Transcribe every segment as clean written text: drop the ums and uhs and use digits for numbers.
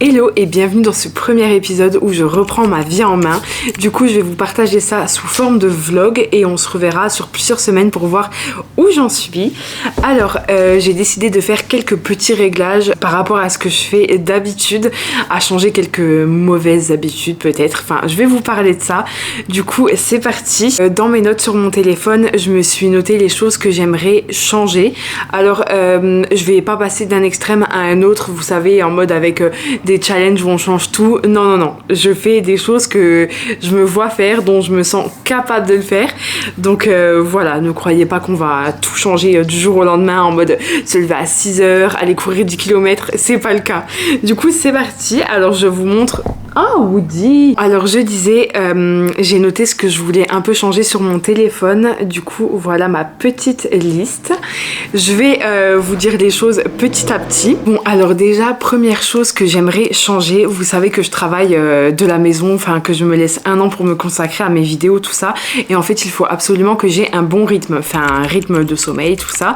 Hello et bienvenue dans ce premier épisode où je reprends ma vie en main. Du coup je vais vous partager ça sous forme de vlog et on se reverra sur plusieurs semaines pour voir où j'en suis. Alors j'ai décidé de faire quelques petits réglages par rapport à ce que je fais d'habitude, à changer quelques mauvaises habitudes peut-être. Enfin je vais vous parler de ça. Du coup c'est parti. Dans mes notes sur mon téléphone je me suis noté les choses que j'aimerais changer. Alors je vais pas passer d'un extrême à un autre, vous savez, en mode avec des challenges où on change tout. Non, je fais des choses que je me vois faire, dont je me sens capable de le faire. Donc voilà, ne croyez pas qu'on va tout changer du jour au lendemain en mode se lever à 6h, aller courir 10 km, c'est pas le cas. Du coup c'est parti, alors je vous montre. Oh Woody. Alors je disais, j'ai noté ce que je voulais un peu changer sur mon téléphone. Du coup voilà ma petite liste. Je vais vous dire les choses petit à petit. Bon alors déjà première chose que j'aimerais changer, vous savez que je travaille de la maison, enfin que je me laisse un an pour me consacrer à mes vidéos, tout ça. Et en fait il faut absolument que j'ai un bon rythme, enfin un rythme de sommeil, tout ça.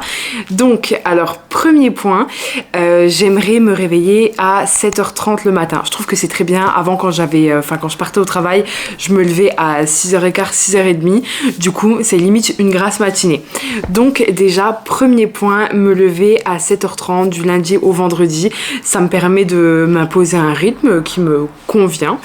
Donc alors premier point, j'aimerais me réveiller à 7h30 le matin. Je trouve que c'est très bien. Avant quand je partais au travail, je me levais à 6h15, 6h30. Du coup, c'est limite une grasse matinée. Donc déjà, premier point, me lever à 7h30 du lundi au vendredi. Ça me permet de m'imposer un rythme qui me convient.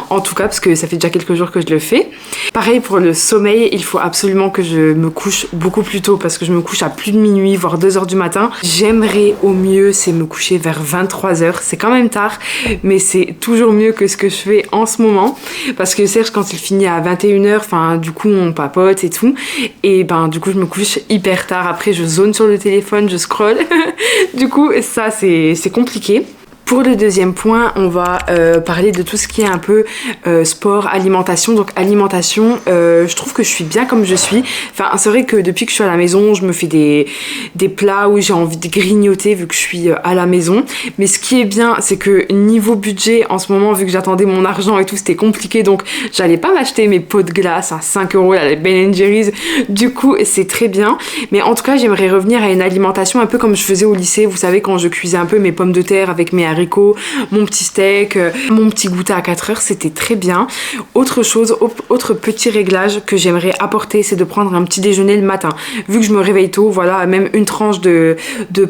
En tout cas, parce que ça fait déjà quelques jours que je le fais. Pareil pour le sommeil, il faut absolument que je me couche beaucoup plus tôt parce que je me couche à plus de minuit, voire 2h du matin. J'aimerais au mieux, c'est me coucher vers 23h. C'est quand même tard, mais c'est toujours mieux que ce que je fais en ce moment, parce que Serge quand il finit à 21h, enfin du coup on papote et tout, et ben du coup je me couche hyper tard. Après je zone sur le téléphone, je scrolle du coup ça c'est compliqué. Pour le deuxième point, on va parler de tout ce qui est un peu sport, alimentation. Donc alimentation, je trouve que je suis bien comme je suis. Enfin, c'est vrai que depuis que je suis à la maison, je me fais des plats où j'ai envie de grignoter vu que je suis à la maison. Mais ce qui est bien, c'est que niveau budget, en ce moment, vu que j'attendais mon argent et tout, c'était compliqué. Donc j'allais pas m'acheter mes pots de glace à 5€, là, les Ben & Jerry's. Du coup, c'est très bien. Mais en tout cas, j'aimerais revenir à une alimentation un peu comme je faisais au lycée. Vous savez, quand je cuisais un peu mes pommes de terre avec mes haricots, mon petit steak, mon petit goûter à 4h, c'était très bien. Autre chose, autre petit réglage que j'aimerais apporter, c'est de prendre un petit déjeuner le matin. Vu que je me réveille tôt, voilà, même une tranche de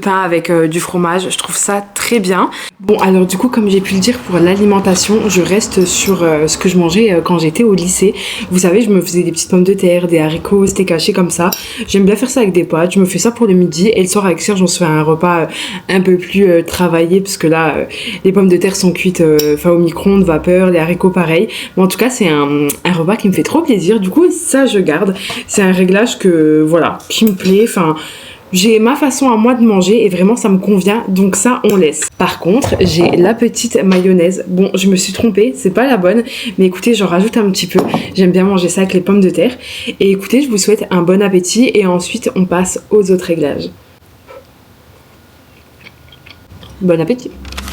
pain avec du fromage, je trouve ça très bien. Bon, alors du coup, comme j'ai pu le dire pour l'alimentation, je reste sur ce que je mangeais quand j'étais au lycée. Vous savez, je me faisais des petites pommes de terre, des haricots, steak haché comme ça. J'aime bien faire ça avec des pâtes. Je me fais ça pour le midi et le soir avec Serge, on se fait un repas un peu plus travaillé parce que là, les pommes de terre sont cuites au micro-ondes, vapeur, les haricots pareil. Mais en tout cas, c'est un repas qui me fait trop plaisir. Du coup, ça, je garde. C'est un réglage qui me plaît. Enfin, j'ai ma façon à moi de manger et vraiment, ça me convient. Donc ça, on laisse. Par contre, j'ai la petite mayonnaise. Bon, je me suis trompée. C'est pas la bonne. Mais écoutez, j'en rajoute un petit peu. J'aime bien manger ça avec les pommes de terre. Et écoutez, je vous souhaite un bon appétit. Et ensuite, on passe aux autres réglages. Bon appétit!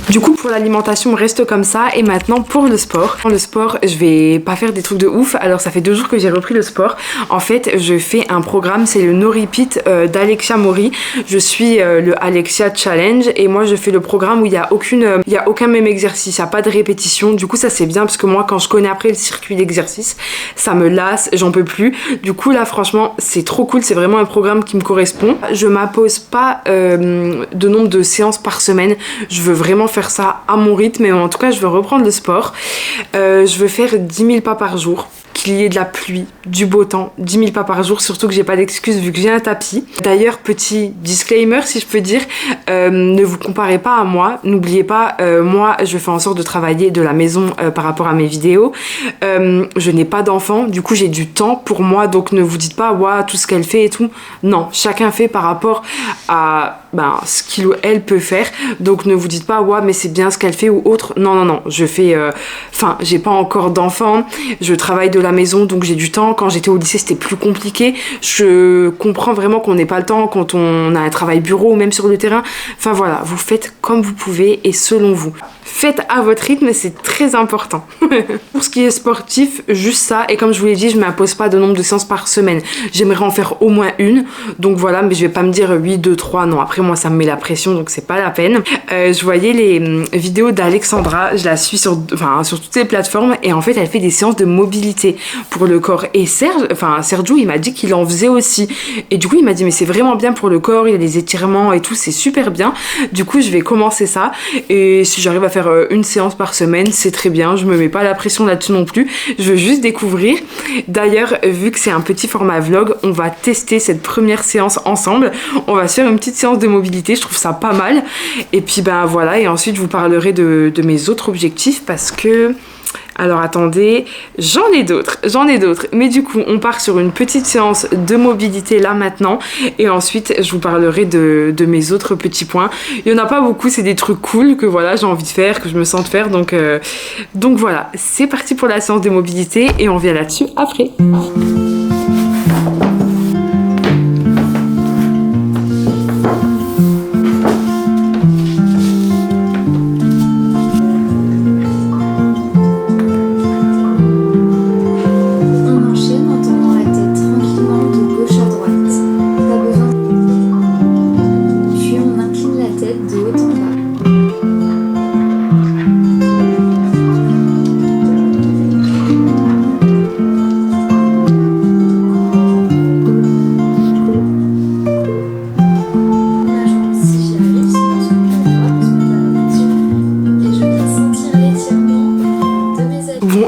Du coup pour l'alimentation on reste comme ça et maintenant pour le sport. Pour le sport je vais pas faire des trucs de ouf, alors ça fait 2 jours que j'ai repris le sport. En fait je fais un programme, c'est le No Repeat d'Alexia Mori. Je suis le Alexia Challenge et moi je fais le programme où il y a aucun même exercice, il n'y a pas de répétition. Du coup ça c'est bien parce que moi quand je connais après le circuit d'exercice ça me lasse, j'en peux plus. Du coup là franchement c'est trop cool, c'est vraiment un programme qui me correspond. Je m'impose pas de nombre de séances par semaine, je veux vraiment faire ça à mon rythme et en tout cas je veux reprendre le sport. Je veux faire 10 000 pas par jour, qu'il y ait de la pluie, du beau temps, 10 000 pas par jour, surtout que j'ai pas d'excuses vu que j'ai un tapis. D'ailleurs, petit disclaimer si je peux dire, ne vous comparez pas à moi, n'oubliez pas, moi je fais en sorte de travailler de la maison par rapport à mes vidéos. Je n'ai pas d'enfant, du coup j'ai du temps pour moi, donc ne vous dites pas ouais, tout ce qu'elle fait et tout. Non, chacun fait par rapport à ce qu'il ou elle peut faire, donc ne vous dites pas ouais mais c'est bien ce qu'elle fait ou autre. Non, je fais j'ai pas encore d'enfant, je travaille de la maison donc j'ai du temps. Quand j'étais au lycée c'était plus compliqué, je comprends vraiment qu'on n'ait pas le temps quand on a un travail bureau ou même sur le terrain. Enfin voilà, vous faites comme vous pouvez et selon vous. Faites à votre rythme, c'est très important. Pour ce qui est sportif, juste ça. Et comme je vous l'ai dit, je ne m'impose pas de nombre de séances par semaine. J'aimerais en faire au moins une. Donc voilà, mais je vais pas me dire 8, 2, 3. Non, après après moi ça me met la pression donc c'est pas la peine. Je voyais les vidéos d'Alexandra, je la suis sur toutes les plateformes et en fait elle fait des séances de mobilité pour le corps et Sergio il m'a dit qu'il en faisait aussi et du coup il m'a dit mais c'est vraiment bien pour le corps, il y a des étirements et tout, c'est super bien. Du coup je vais commencer ça et si j'arrive à faire une séance par semaine c'est très bien, je me mets pas la pression là-dessus non plus, je veux juste découvrir. D'ailleurs vu que c'est un petit format vlog, on va tester cette première séance ensemble, on va se faire une petite séance de mobilité, je trouve ça pas mal et puis ben voilà, et ensuite je vous parlerai de mes autres objectifs parce que alors attendez, j'en ai d'autres, mais du coup on part sur une petite séance de mobilité là maintenant et ensuite je vous parlerai de mes autres petits points. Il y en a pas beaucoup, c'est des trucs cool que voilà j'ai envie de faire, que je me sens de faire, donc voilà, c'est parti pour la séance de mobilité et on vient là-dessus après.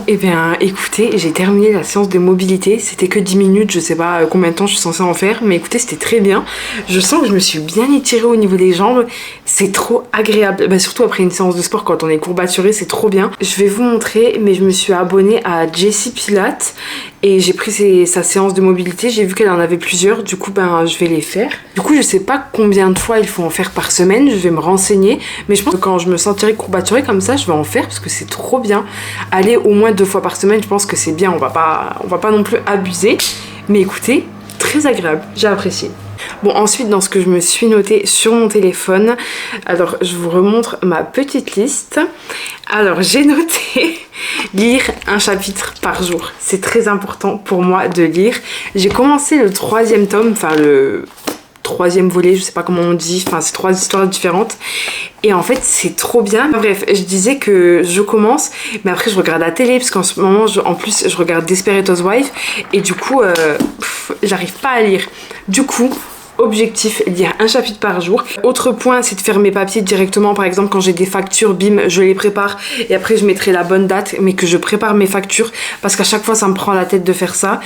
Eh bien écoutez, j'ai terminé la séance de mobilité, c'était que 10 minutes, je sais pas combien de temps je suis censée en faire, mais écoutez c'était très bien. Je sens que je me suis bien étirée au niveau des jambes, c'est trop agréable, surtout après une séance de sport quand on est courbaturé, c'est trop bien. Je vais vous montrer, mais je me suis abonnée à Jessie Pilates et j'ai pris sa séance de mobilité, j'ai vu qu'elle en avait plusieurs, du coup je vais les faire. Du coup je sais pas combien de fois il faut en faire par semaine, je vais me renseigner, mais je pense que quand je me sentirai courbaturée comme ça, je vais en faire parce que c'est trop bien. Aller au moins 2 fois par semaine, je pense que c'est bien, on va pas non plus abuser, mais écoutez, très agréable, j'ai apprécié. Bon, ensuite dans ce que je me suis noté sur mon téléphone, alors je vous remontre ma petite liste. Alors j'ai noté lire un chapitre par jour, c'est très important pour moi de lire. J'ai commencé le 3e tome, le 3e volet, je sais pas comment on dit, c'est 3 histoires différentes et en fait c'est trop bien. Bref, je disais que je commence mais après je regarde la télé parce qu'en ce moment en plus je regarde Desperate Housewives et du coup j'arrive pas à lire. Du coup objectif, lire un chapitre par jour. Autre point, c'est de faire mes papiers directement. Par exemple, quand j'ai des factures, bim, je les prépare et après je mettrai la bonne date, mais que je prépare mes factures parce qu'à chaque fois ça me prend la tête de faire ça.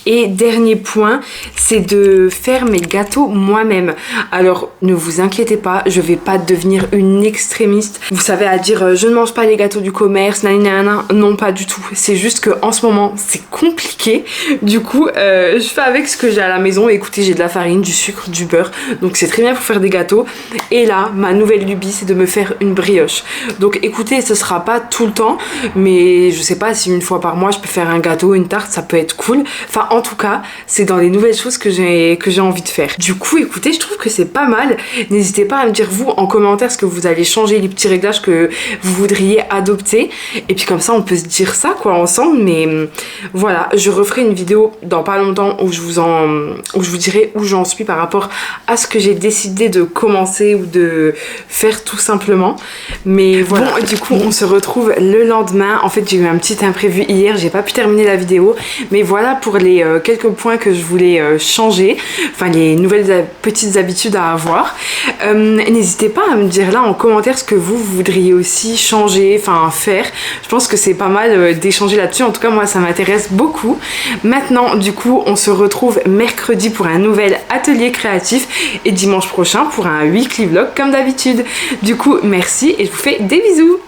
Et dernier point, c'est de faire mes gâteaux moi-même. Alors ne vous inquiétez pas, je vais pas devenir une extrémiste, vous savez, à dire je ne mange pas les gâteaux du commerce, nanana. Non, pas du tout. C'est juste que en ce moment c'est compliqué, du coup je fais avec ce que j'ai à la maison. Écoutez, j'ai de la farine, du sucre, du beurre, donc c'est très bien pour faire des gâteaux. Et là ma nouvelle lubie, c'est de me faire une brioche. Donc écoutez, ce sera pas tout le temps, mais je sais pas si une fois par mois je peux faire un gâteau, une tarte, ça peut être cool. Enfin en tout cas c'est dans les nouvelles choses que j'ai envie de faire. Du coup écoutez, je trouve que c'est pas mal. N'hésitez pas à me dire vous en commentaire ce que vous allez changer, les petits réglages que vous voudriez adopter, et puis comme ça on peut se dire ça quoi ensemble. Mais voilà, je referai une vidéo dans pas longtemps où je vous dirai où j'en suis par rapport à ce que j'ai décidé de commencer ou de faire tout simplement. Mais voilà, bon, du coup on se retrouve le lendemain. En fait j'ai eu un petit imprévu hier, j'ai pas pu terminer la vidéo, mais voilà pour les quelques points que je voulais changer, enfin les nouvelles petites habitudes à avoir. N'hésitez pas à me dire là en commentaire ce que vous voudriez aussi changer, enfin faire. Je pense que c'est pas mal d'échanger là-dessus, en tout cas moi ça m'intéresse beaucoup. Maintenant du coup on se retrouve mercredi pour un nouvel atelier créatif et dimanche prochain pour un weekly vlog comme d'habitude. Du coup merci et je vous fais des bisous.